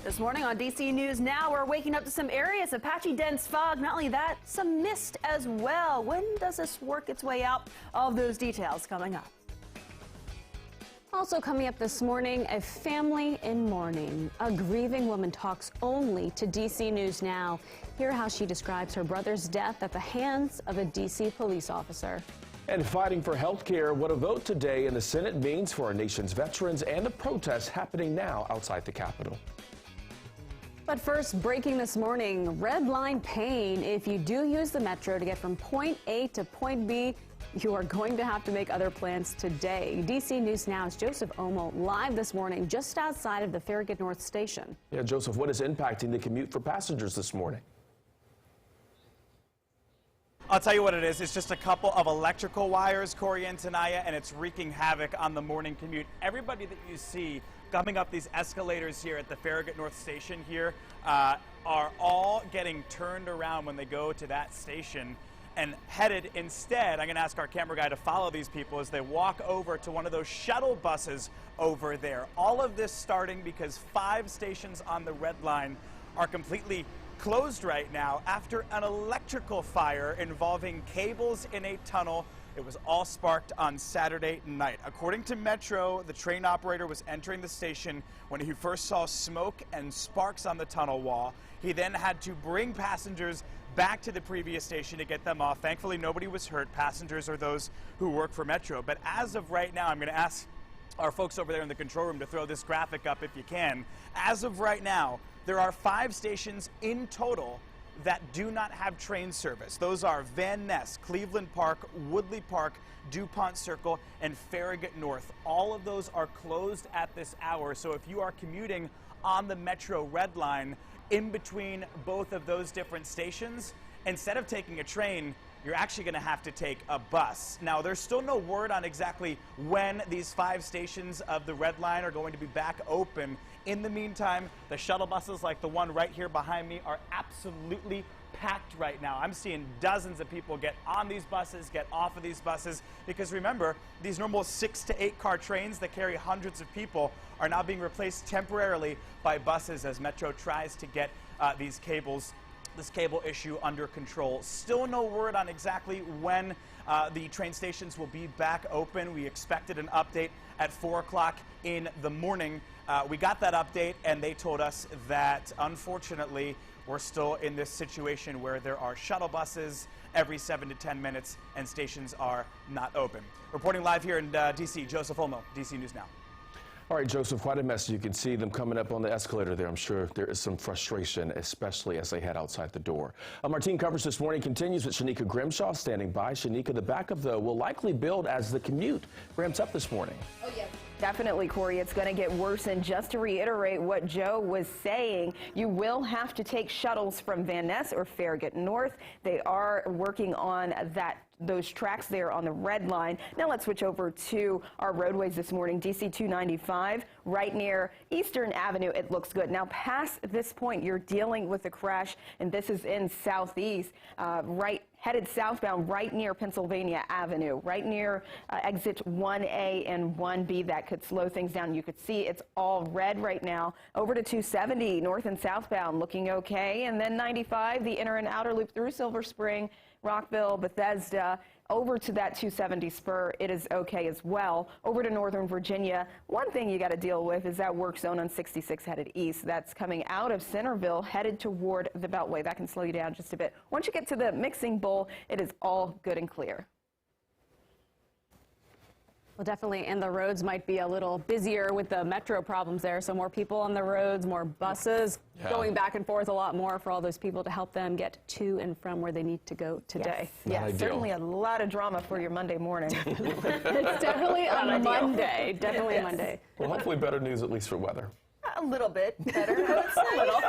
This morning on DC News Now, we're waking up to some areas of patchy dense fog. Not only that, some mist as well. When does this work its way out? All of those details coming up. Also coming up this morning, a family in mourning. A grieving woman talks only to DC News Now. Hear how she describes her brother's death at the hands of a DC police officer. And fighting for health care, what a vote today in the Senate means for our nation's veterans and the protests happening now outside the Capitol. But first, breaking this morning, red line pain. If you do use the Metro to get from point A to point B, you are going to have to make other plans today. DC News Now's Joseph Omo live this morning just outside of the Farragut North Station. Yeah, Joseph, what is impacting the commute for passengers this morning? I'll tell you what it is. It's just a couple of electrical wires, Corey and Tanaya, and it's wreaking havoc on the morning commute. Everybody that you see coming up these escalators here at the Farragut North Station here are all getting turned around when they go to that station and headed instead. I'm going to ask our camera guy to follow these people as they walk over to one of those shuttle buses over there. All of this starting because 5 stations on the red line are completely closed right now after an electrical fire involving cables in a tunnel. It was all sparked on Saturday night. According to Metro, the train operator was entering the station when he first saw smoke and sparks on the tunnel wall. He then had to bring passengers back to the previous station to get them off. Thankfully, nobody was hurt. Passengers are those who work for Metro. But as of right now, I'm going to ask our folks over there in the control room to throw this graphic up if you can. As of right now, there are 5 stations in total that do not have train service. Those are Van Ness, Cleveland Park, Woodley Park, DuPont Circle, and Farragut North. All of those are closed at this hour. So if you are commuting on the Metro Red Line in between both of those different stations, instead of taking a train, you're actually going to have to take a bus. Now, there's still no word on exactly when these 5 stations of the Red Line are going to be back open. In the meantime, the shuttle buses like the one right here behind me are absolutely packed right now. I'm seeing dozens of people get on these buses, get off of these buses, because remember, these normal 6 to 8 car trains that carry hundreds of people are now being replaced temporarily by buses as Metro tries to get this cable issue under control. Still no word on exactly when the train stations will be back open. We expected an update at 4 o'clock in the morning. We got that update and they told us that unfortunately we're still in this situation where there are shuttle buses every 7 to 10 minutes and stations are not open. Reporting live here in DC, Joseph Olmo, DC News Now. All right, Joseph, quite a mess. You can see them coming up on the escalator there. I'm sure there is some frustration, especially as they head outside the door. Our team coverage this morning continues with Shanika Grimshaw standing by. Shanika, the backup, though, will likely build as the commute ramps up this morning. Oh, yeah. Definitely, Corey. It's going to get worse. And just to reiterate what Joe was saying, you will have to take shuttles from Van Ness or Farragut North. They are working on those tracks there on the red line. Now let's switch over to our roadways this morning. DC 295 right near Eastern Avenue. It looks good. Now past this point, you're dealing with a crash, and this is in Southeast, headed southbound right near Pennsylvania Avenue, right near exit 1A and 1B. That could slow things down. You could see it's all red right now. Over to 270 north and southbound looking okay. And then 95, the inner and outer loop through Silver Spring, Rockville, Bethesda, over to that 270 spur, it is okay as well. Over to Northern Virginia, one thing you got to deal with is that work zone on 66 headed east. That's coming out of Centerville, headed toward the Beltway. That can slow you down just a bit. Once you get to the mixing bowl, it is all good and clear. Well, definitely, and the roads might be a little busier with the Metro problems there. So more people on the roads, more buses going back and forth a lot more for all those people to help them get to and from where they need to go today. Yes, certainly a lot of drama for your Monday morning. It's definitely a Monday. Definitely a Monday. Well, hopefully better news, at least for weather. A little bit better. A little.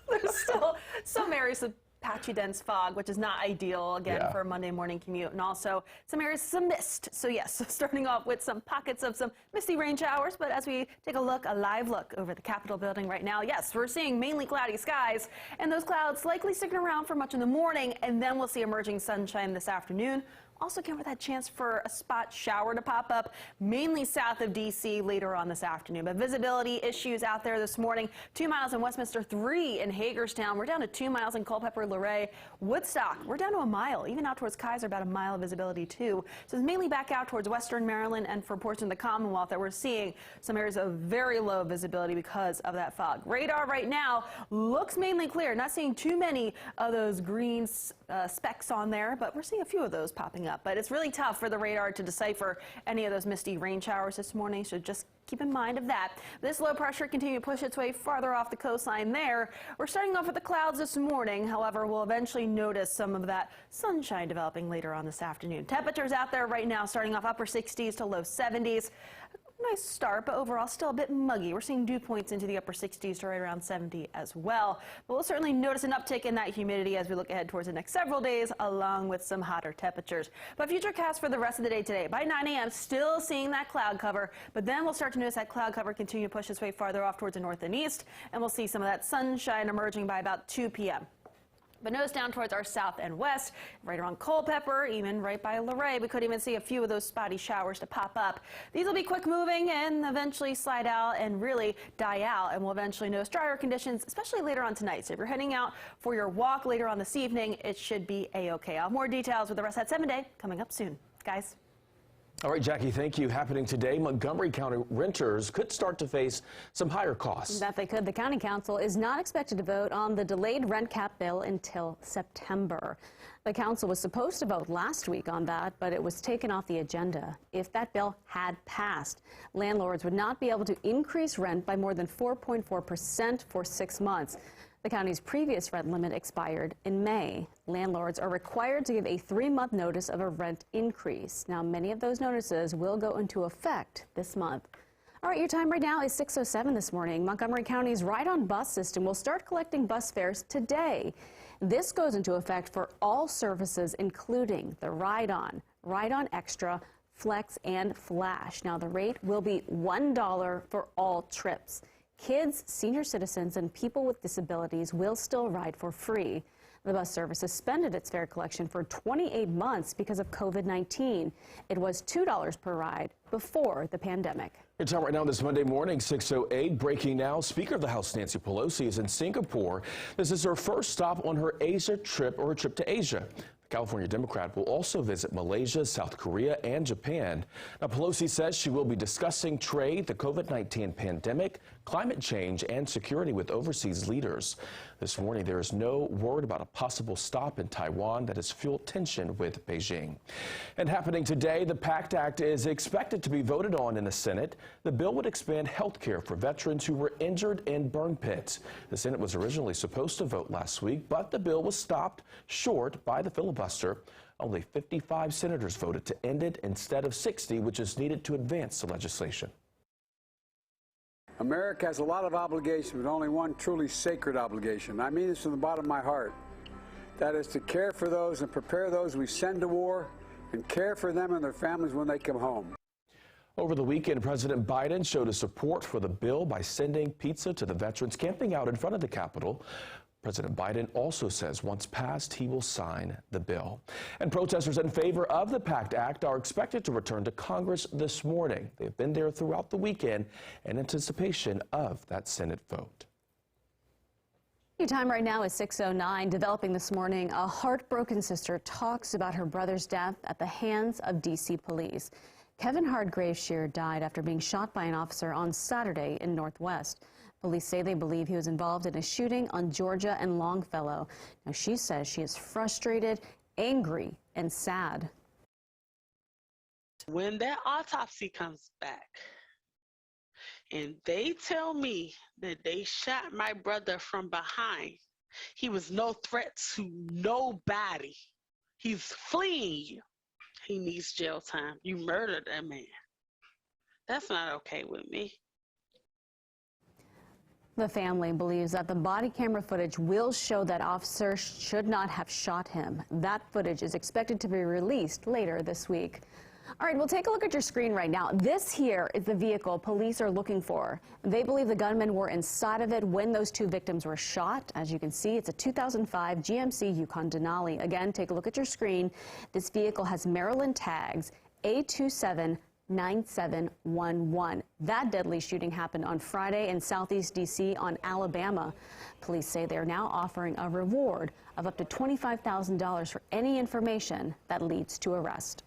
There's still some areas of patchy dense fog, which is not ideal again for a Monday morning commute, and also some areas some mist. So yes, starting off with some pockets of some misty rain showers, but as we take a live look over the Capitol building right now, yes, we're seeing mainly cloudy skies, and those clouds likely sticking around for much of the morning, and then we'll see emerging sunshine this afternoon. Also, count for that chance for a spot shower to pop up, mainly south of D.C. later on this afternoon. But visibility issues out there this morning. 2 miles in Westminster, 3 in Hagerstown. We're down to 2 miles in Culpeper, Luray, Woodstock. We're down to a mile. Even out towards Kaiser, about a mile of visibility too. So it's mainly back out towards western Maryland and for portions of the Commonwealth that we're seeing some areas of very low visibility because of that fog. Radar right now looks mainly clear. Not seeing too many of those green specks on there, but we're seeing a few of those popping up. But it's really tough for the radar to decipher any of those misty rain showers this morning, so just keep in mind of that. This low pressure continues to push its way farther off the coastline there. We're starting off with the clouds this morning. However, we'll eventually notice some of that sunshine developing later on this afternoon. Temperatures out there right now starting off upper 60s to low 70s. Nice start, but overall still a bit muggy. We're seeing dew points into the upper 60s to right around 70 as well. But we'll certainly notice an uptick in that humidity as we look ahead towards the next several days, along with some hotter temperatures. But futurecast for the rest of the day today, by 9 a.m., still seeing that cloud cover, but then we'll start to notice that cloud cover continue to push its way farther off towards the north and east, and we'll see some of that sunshine emerging by about 2 p.m. But notice down towards our south and west, right around Culpeper, even right by Luray, we could even see a few of those spotty showers to pop up. These will be quick moving and eventually slide out and really die out, and we'll eventually notice drier conditions, especially later on tonight. So if you're heading out for your walk later on this evening, it should be a-okay. I'll have more details with the rest of that 7-day coming up soon. Guys. All right, Jackie, thank you. Happening today, Montgomery County renters could start to face some higher costs. That they could. The County Council is not expected to vote on the delayed rent cap bill until September. The council was supposed to vote last week on that, but it was taken off the agenda. If that bill had passed, landlords would not be able to increase rent by more than 4.4% for 6 months. The county's previous rent limit expired in May. Landlords are required to give a 3-month notice of a rent increase. Now, many of those notices will go into effect this month. All right, your time right now is 6:07 this morning. Montgomery County's Ride-On bus system will start collecting bus fares today. This goes into effect for all services, including the Ride-On, Ride-On Extra, Flex, and Flash. Now, the rate will be $1 for all trips. Kids, senior citizens, and people with disabilities will still ride for free. The bus service suspended its fare collection for 28 months because of COVID-19. It was $2 per ride before the pandemic. Your time right now this Monday morning, 6:08. Breaking now, Speaker of the House Nancy Pelosi is in Singapore. This is her first stop on her Asia trip, or a trip to Asia. The California Democrat will also visit Malaysia, South Korea, and Japan. Now, Pelosi says she will be discussing trade, the COVID-19 pandemic, climate change, and security with overseas leaders. This morning, there is no word about a possible stop in Taiwan that has fueled tension with Beijing. And happening today, the PACT Act is expected to be voted on in the Senate. The bill would expand health care for veterans who were injured in burn pits. The Senate was originally supposed to vote last week, but the bill was stopped short by the filibuster. Only 55 senators voted to end it instead of 60, which is needed to advance the legislation. America has a lot of obligations, but only one truly sacred obligation. I mean this from the bottom of my heart. That is to care for those and prepare those we send to war and care for them and their families when they come home. Over the weekend, President Biden showed his support for the bill by sending pizza to the veterans camping out in front of the Capitol. President Biden also says once passed, he will sign the bill. And protesters in favor of the PACT Act are expected to return to Congress this morning. They've been there throughout the weekend in anticipation of that Senate vote. Your time right now is 6:09. Developing this morning, a heartbroken sister talks about her brother's death at the hands of D.C. police. Kevin Hardgrave-Shear died after being shot by an officer on Saturday in Northwest. Police say they believe he was involved in a shooting on Georgia and Longfellow. Now, she says she is frustrated, angry, and sad. When that autopsy comes back and they tell me that they shot my brother from behind, he was no threat to nobody. He's fleeing you. He needs jail time. You murdered that man. That's not okay with me. The family believes that the body camera footage will show that officer should not have shot him. That footage is expected to be released later this week. All right, well, take a look at your screen right now. This here is the vehicle police are looking for. They believe the gunmen were inside of it when those two victims were shot. As you can see, it's a 2005 GMC Yukon Denali. Again, take a look at your screen. This vehicle has Maryland tags A279711. That deadly shooting happened on Friday in Southeast D.C. on Alabama. Police say they're now offering a reward of up to $25,000 for any information that leads to arrest.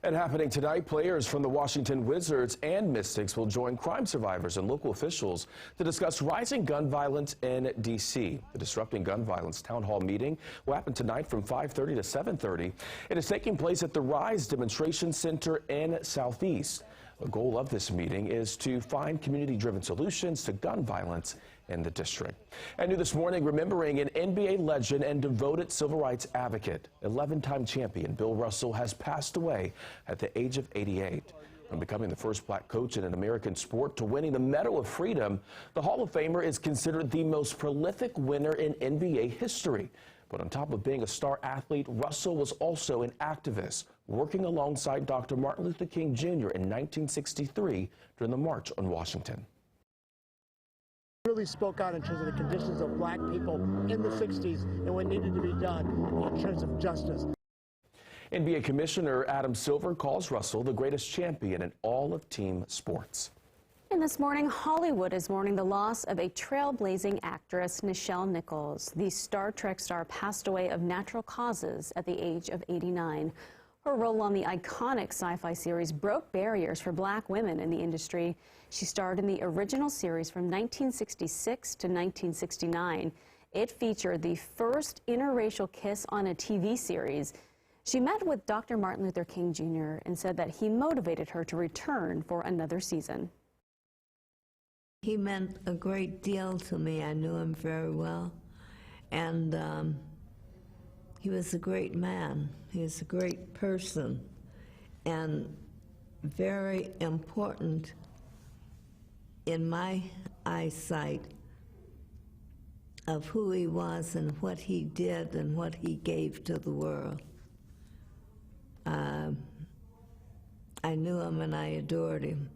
And happening tonight, players from the Washington Wizards and Mystics will join crime survivors and local officials to discuss rising gun violence in D.C. The Disrupting Gun Violence Town Hall meeting will happen tonight from 5:30 to 7:30. It is taking place at the RISE Demonstration Center in Southeast. The goal of this meeting is to find community-driven solutions to gun violence in the district. And new this morning, remembering an NBA legend and devoted civil rights advocate, 11-time champion Bill Russell has passed away at the age of 88. From becoming the first black coach in an American sport to winning the Medal of Freedom, the Hall of Famer is considered the most prolific winner in NBA history. But on top of being a star athlete, Russell was also an activist, working alongside Dr. Martin Luther King Jr. in 1963 during the March on Washington. Really spoke out in terms of the conditions of black people in the 60s and what needed to be done in terms of justice. NBA Commissioner Adam Silver calls Russell the greatest champion in all of team sports. And this morning, Hollywood is mourning the loss of a trailblazing actress, Nichelle Nichols. The Star Trek star passed away of natural causes at the age of 89. Her role on the iconic sci-fi series broke barriers for black women in the industry. She starred in the original series from 1966 to 1969. It featured the first interracial kiss on a TV series. She met with Dr. Martin Luther King Jr. and said that he motivated her to return for another season. He meant a great deal to me. I knew him very well. And he was a great man. He was a great person and very important in my eyesight of who he was and what he did and what he gave to the world. I knew him and I adored him.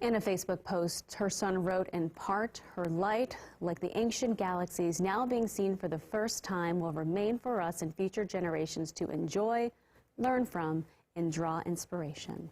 In a Facebook post, her son wrote in part, "Her light, like the ancient galaxies now being seen for the first time, will remain for us and future generations to enjoy, learn from, and draw inspiration."